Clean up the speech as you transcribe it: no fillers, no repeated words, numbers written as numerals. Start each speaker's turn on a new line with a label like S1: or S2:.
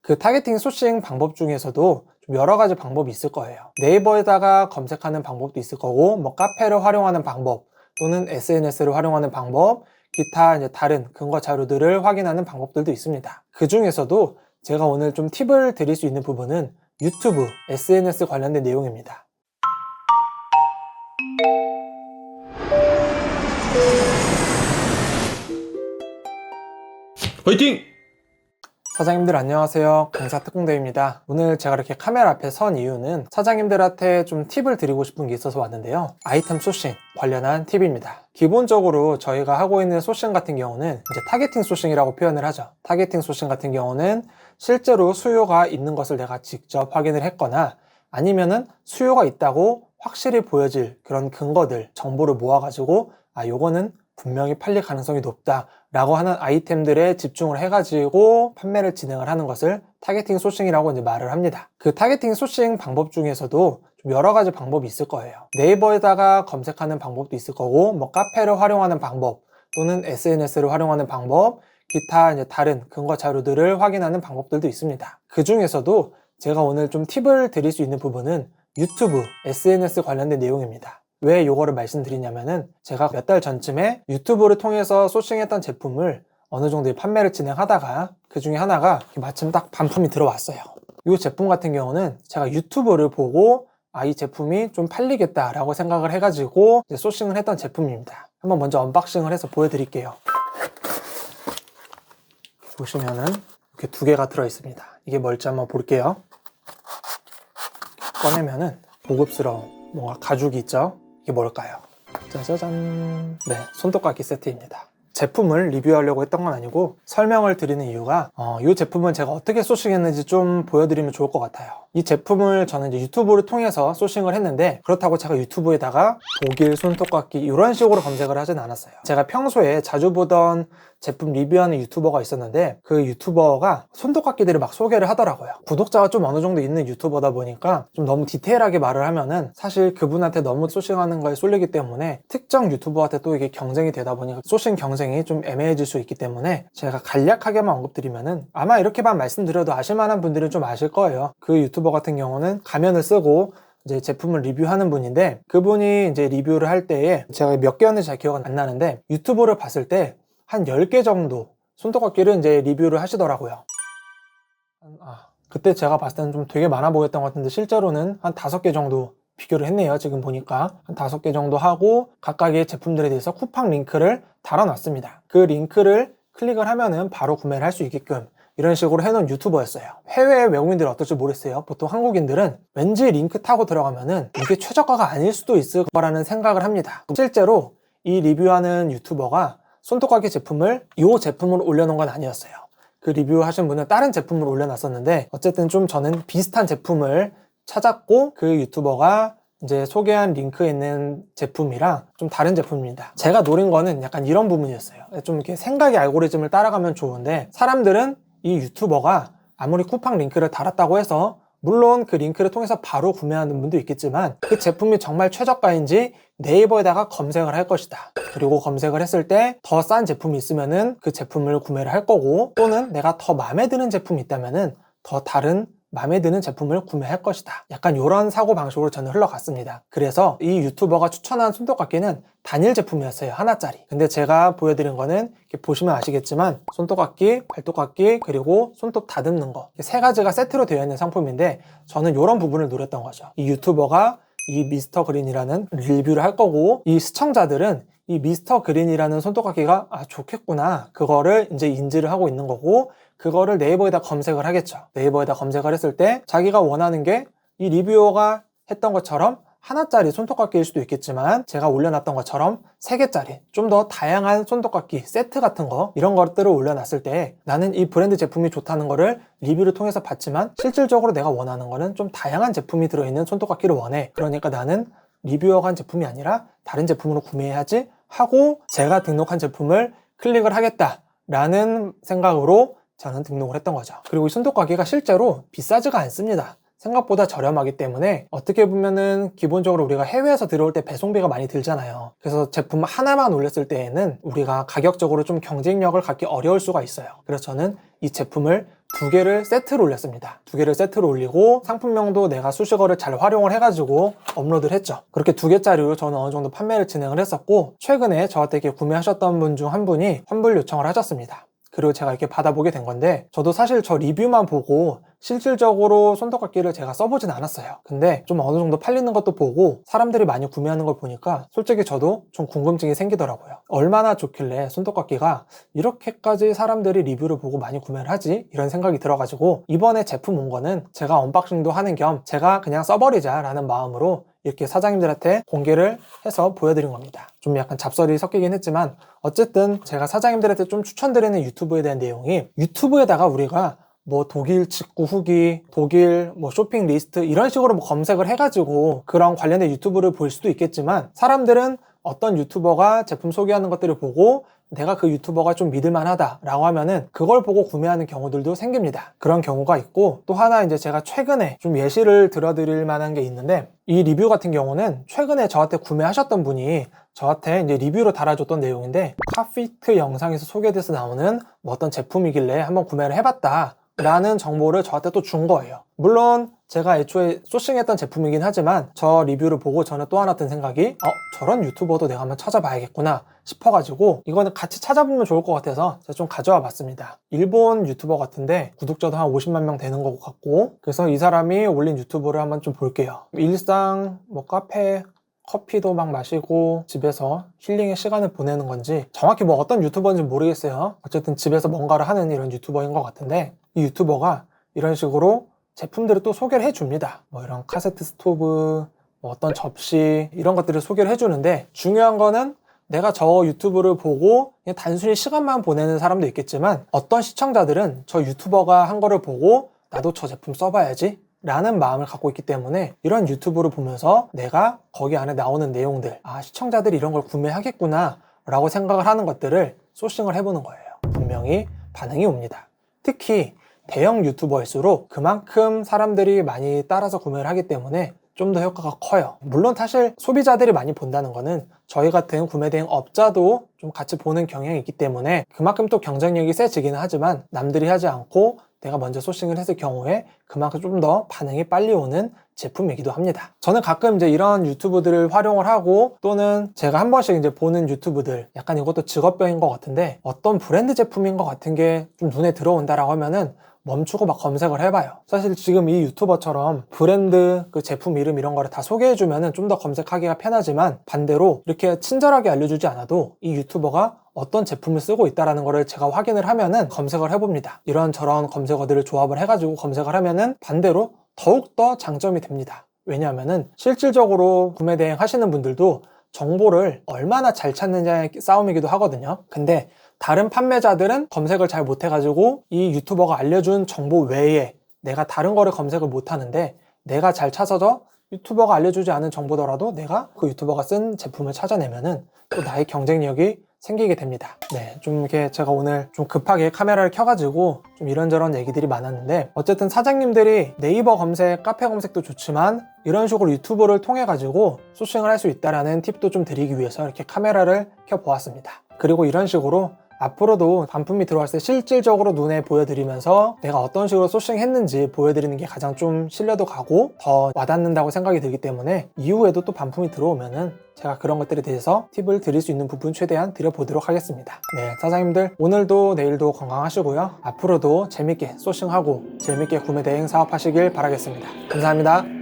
S1: 그 타겟팅 소싱 방법 중에서도 좀 여러 가지 방법이 있을 거예요. 네이버에다가 검색하는 방법도 있을 거고, 뭐 카페를 활용하는 방법 또는 SNS를 활용하는 방법, 기타 이제 다른 근거 자료들을 확인하는 방법들도 있습니다. 그 중에서도 제가 오늘 좀 팁을 드릴 수 있는 부분은 유튜브, SNS 관련된 내용입니다.
S2: 화이팅!
S1: 사장님들 안녕하세요. 강사특공대입니다. 오늘 제가 이렇게 카메라 앞에 선 이유는 사장님들한테 좀 팁을 드리고 싶은 게 있어서 왔는데요. 아이템 소싱 관련한 팁입니다. 기본적으로 저희가 하고 있는 소싱 같은 경우는 이제 타겟팅 소싱이라고 표현을 하죠. 타겟팅 소싱 같은 경우는 실제로 수요가 있는 것을 내가 직접 확인을 했거나 아니면은 수요가 있다고 확실히 보여질 그런 근거들, 정보를 모아가지고 요거는 분명히 팔릴 가능성이 높다 라고 하는 아이템들에 집중을 해가지고 판매를 진행을 하는 것을 타겟팅 소싱이라고 이제 말을 합니다. 그 타겟팅 소싱 방법 중에서도 좀 여러 가지 방법이 있을 거예요. 네이버에다가 검색하는 방법도 있을 거고, 뭐 카페를 활용하는 방법 또는 SNS를 활용하는 방법, 기타 이제 다른 근거 자료들을 확인하는 방법들도 있습니다. 그 중에서도 제가 오늘 좀 팁을 드릴 수 있는 부분은 유튜브, SNS 관련된 내용입니다. 왜 이거를 말씀드리냐면은 제가 몇 달 전쯤에 유튜브를 통해서 소싱했던 제품을 어느 정도 판매를 진행하다가 그 중에 하나가 마침 딱 반품이 들어왔어요. 이 제품 같은 경우는 제가 유튜브를 보고 이 제품이 좀 팔리겠다라고 생각을 해가지고 이제 소싱을 했던 제품입니다. 한번 먼저 언박싱을 해서 보여드릴게요. 보시면은 이렇게 두 개가 들어있습니다. 이게 뭘지 한번 볼게요. 꺼내면은 고급스러운 뭔가 가죽이 있죠? 이게 뭘까요? 짜자잔. 네, 손톱깎이 세트입니다. 제품을 리뷰하려고 했던 건 아니고 설명을 드리는 이유가 이 제품은 제가 어떻게 소싱했는지 좀 보여드리면 좋을 것 같아요. 이 제품을 저는 이제 유튜브를 통해서 소싱을 했는데, 그렇다고 제가 유튜브에다가 독일 손톱깎이 이런 식으로 검색을 하진 않았어요. 제가 평소에 자주 보던 제품 리뷰하는 유튜버가 있었는데 그 유튜버가 손톱깎이들을 막 소개를 하더라고요. 구독자가 좀 어느 정도 있는 유튜버다 보니까 좀 너무 디테일하게 말을 하면은 사실 그분한테 너무 소싱하는 거에 쏠리기 때문에 특정 유튜버한테 또 이게 경쟁이 되다 보니까 소싱 경쟁이 좀 애매해질 수 있기 때문에 제가 간략하게만 언급드리면은 아마 이렇게만 말씀드려도 아실만한 분들은 좀 아실 거예요. 그 유튜버 같은 경우는 가면을 쓰고 이제 제품을 리뷰하는 분인데, 그분이 이제 리뷰를 할 때에 제가 몇 개였는지 잘 기억은 안 나는데 유튜브를 봤을 때 한 10개 정도 손톱깎이를 이제 리뷰를 하시더라고요. 그때 제가 봤을 때는 좀 되게 많아 보였던 것 같은데 실제로는 한 5개 정도 비교를 했네요. 지금 보니까 한 5개 정도 하고 각각의 제품들에 대해서 쿠팡 링크를 달아놨습니다. 그 링크를 클릭을 하면은 바로 구매를 할 수 있게끔 이런 식으로 해놓은 유튜버였어요. 해외 외국인들은 어떨지 모르겠어요. 보통 한국인들은 왠지 링크 타고 들어가면은 이게 최저가가 아닐 수도 있을 거라는 생각을 합니다. 실제로 이 리뷰하는 유튜버가 손톱깎이 제품을 이 제품으로 올려놓은 건 아니었어요. 그 리뷰하신 분은 다른 제품을 올려놨었는데 어쨌든 좀 저는 비슷한 제품을 찾았고 그 유튜버가 이제 소개한 링크에 있는 제품이랑 좀 다른 제품입니다. 제가 노린 거는 약간 이런 부분이었어요. 좀 이렇게 생각의 알고리즘을 따라가면 좋은데, 사람들은 이 유튜버가 아무리 쿠팡 링크를 달았다고 해서 물론 그 링크를 통해서 바로 구매하는 분도 있겠지만 그 제품이 정말 최저가인지 네이버에다가 검색을 할 것이다. 그리고 검색을 했을 때 더 싼 제품이 있으면은 그 제품을 구매를 할 거고, 또는 내가 더 마음에 드는 제품이 있다면은 더 다른 마음에 드는 제품을 구매할 것이다. 약간 이런 사고방식으로 저는 흘러갔습니다. 그래서 이 유튜버가 추천한 손톱깎이는 단일 제품이었어요. 하나짜리. 근데 제가 보여드린 거는 이렇게 보시면 아시겠지만 손톱깎이, 발톱깎이, 그리고 손톱 다듬는 거, 세 가지가 세트로 되어 있는 상품인데 저는 이런 부분을 노렸던 거죠. 이 유튜버가 이 미스터 그린이라는 리뷰를 할 거고, 이 시청자들은 이 미스터 그린이라는 손톱깎이가 좋겠구나, 그거를 이제 인지를 하고 있는 거고, 그거를 네이버에다 검색을 하겠죠. 네이버에다 검색을 했을 때 자기가 원하는 게 이 리뷰어가 했던 것처럼 하나짜리 손톱깎이일 수도 있겠지만 제가 올려놨던 것처럼 3개짜리 좀 더 다양한 손톱깎이 세트 같은 거, 이런 것들을 올려놨을 때 나는 이 브랜드 제품이 좋다는 거를 리뷰를 통해서 봤지만 실질적으로 내가 원하는 거는 좀 다양한 제품이 들어있는 손톱깎이를 원해. 그러니까 나는 리뷰어가 한 제품이 아니라 다른 제품으로 구매해야지 하고 제가 등록한 제품을 클릭을 하겠다라는 생각으로 저는 등록을 했던 거죠. 그리고 이 손톱깎이가 실제로 비싸지가 않습니다. 생각보다 저렴하기 때문에 어떻게 보면은 기본적으로 우리가 해외에서 들어올 때 배송비가 많이 들잖아요. 그래서 제품 하나만 올렸을 때에는 우리가 가격적으로 좀 경쟁력을 갖기 어려울 수가 있어요. 그래서 저는 이 제품을 2개를 세트로 올렸습니다. 2개를 세트로 올리고 상품명도 내가 수식어를 잘 활용을 해가지고 업로드를 했죠. 그렇게 2개짜리로 저는 어느 정도 판매를 진행을 했었고, 최근에 저한테 이렇게 구매하셨던 분 중 한 분이 환불 요청을 하셨습니다. 그리고 제가 이렇게 받아보게 된 건데, 저도 사실 저 리뷰만 보고 실질적으로 손톱깎이를 제가 써보진 않았어요. 근데 좀 어느 정도 팔리는 것도 보고 사람들이 많이 구매하는 걸 보니까 솔직히 저도 좀 궁금증이 생기더라고요. 얼마나 좋길래 손톱깎이가 이렇게까지 사람들이 리뷰를 보고 많이 구매를 하지? 이런 생각이 들어가지고 이번에 제품 온 거는 제가 언박싱도 하는 겸 제가 그냥 써버리자 라는 마음으로 이렇게 사장님들한테 공개를 해서 보여드린 겁니다. 좀 약간 잡설이 섞이긴 했지만 어쨌든 제가 사장님들한테 좀 추천드리는 유튜브에 대한 내용이, 유튜브에다가 우리가 뭐 독일 직구 후기, 독일 뭐 쇼핑 리스트 이런 식으로 뭐 검색을 해가지고 그런 관련된 유튜브를 볼 수도 있겠지만, 사람들은 어떤 유튜버가 제품 소개하는 것들을 보고 내가 그 유튜버가 좀 믿을만하다 라고 하면은 그걸 보고 구매하는 경우들도 생깁니다. 그런 경우가 있고, 또 하나 이제 제가 최근에 좀 예시를 들어드릴 만한 게 있는데, 이 리뷰 같은 경우는 최근에 저한테 구매하셨던 분이 저한테 이제 리뷰로 달아줬던 내용인데, 카피트 영상에서 소개돼서 나오는 뭐 어떤 제품이길래 한번 구매를 해봤다 라는 정보를 저한테 또 준 거예요. 물론 제가 애초에 소싱했던 제품이긴 하지만 저 리뷰를 보고 저는 또 하나 든 생각이 저런 유튜버도 내가 한번 찾아봐야겠구나 싶어가지고 이거는 같이 찾아보면 좋을 것 같아서 제가 좀 가져와 봤습니다. 일본 유튜버 같은데 구독자도 한 50만 명 되는 것 같고, 그래서 이 사람이 올린 유튜브를 한번 좀 볼게요. 일상 뭐 카페 커피도 막 마시고 집에서 힐링의 시간을 보내는 건지, 정확히 뭐 어떤 유튜버인지 모르겠어요. 어쨌든 집에서 뭔가를 하는 이런 유튜버인 것 같은데, 이 유튜버가 이런 식으로 제품들을 또 소개를 해줍니다. 뭐 이런 카세트 스토브, 뭐 어떤 접시 이런 것들을 소개를 해주는데, 중요한 거는 내가 저 유튜브를 보고 그냥 단순히 시간만 보내는 사람도 있겠지만, 어떤 시청자들은 저 유튜버가 한 거를 보고 나도 저 제품 써봐야지 라는 마음을 갖고 있기 때문에, 이런 유튜브를 보면서 내가 거기 안에 나오는 내용들, 시청자들이 이런 걸 구매하겠구나 라고 생각을 하는 것들을 소싱을 해보는 거예요. 분명히 반응이 옵니다. 특히 대형 유튜버일수록 그만큼 사람들이 많이 따라서 구매를 하기 때문에 좀 더 효과가 커요. 물론 사실 소비자들이 많이 본다는 거는 저희 같은 구매 대행 업자도 좀 같이 보는 경향이 있기 때문에 그만큼 또 경쟁력이 세지기는 하지만, 남들이 하지 않고 내가 먼저 소싱을 했을 경우에 그만큼 좀 더 반응이 빨리 오는 제품이기도 합니다. 저는 가끔 이제 이런 유튜브들을 활용을 하고, 또는 제가 한 번씩 이제 보는 유튜브들, 약간 이것도 직업병인 것 같은데 어떤 브랜드 제품인 것 같은 게 좀 눈에 들어온다라고 하면은 멈추고 막 검색을 해봐요. 사실 지금 이 유튜버처럼 브랜드 그 제품 이름 이런 거를 다 소개해주면은 좀 더 검색하기가 편하지만, 반대로 이렇게 친절하게 알려주지 않아도 이 유튜버가 어떤 제품을 쓰고 있다는 거를 제가 확인을 하면은 검색을 해봅니다. 이런저런 검색어들을 조합을 해가지고 검색을 하면은 반대로 더욱더 장점이 됩니다. 왜냐하면은 실질적으로 구매 대행 하시는 분들도 정보를 얼마나 잘 찾느냐의 싸움이기도 하거든요. 근데 다른 판매자들은 검색을 잘 못해가지고 이 유튜버가 알려준 정보 외에 내가 다른 거를 검색을 못하는데, 내가 잘 찾아서 유튜버가 알려주지 않은 정보더라도 내가 그 유튜버가 쓴 제품을 찾아내면은 또 나의 경쟁력이 생기게 됩니다. 네, 좀 이렇게 제가 오늘 좀 급하게 카메라를 켜가지고 좀 이런저런 얘기들이 많았는데, 어쨌든 사장님들이 네이버 검색, 카페 검색도 좋지만 이런 식으로 유튜브를 통해 가지고 소싱을 할 수 있다라는 팁도 좀 드리기 위해서 이렇게 카메라를 켜보았습니다. 그리고 이런 식으로 앞으로도 반품이 들어왔을 때 실질적으로 눈에 보여드리면서 내가 어떤 식으로 소싱했는지 보여드리는 게 가장 좀 신뢰도 가고 더 와닿는다고 생각이 들기 때문에, 이후에도 또 반품이 들어오면은 제가 그런 것들에 대해서 팁을 드릴 수 있는 부분 최대한 드려보도록 하겠습니다. 네, 사장님들 오늘도 내일도 건강하시고요. 앞으로도 재밌게 소싱하고 재밌게 구매 대행 사업하시길 바라겠습니다. 감사합니다.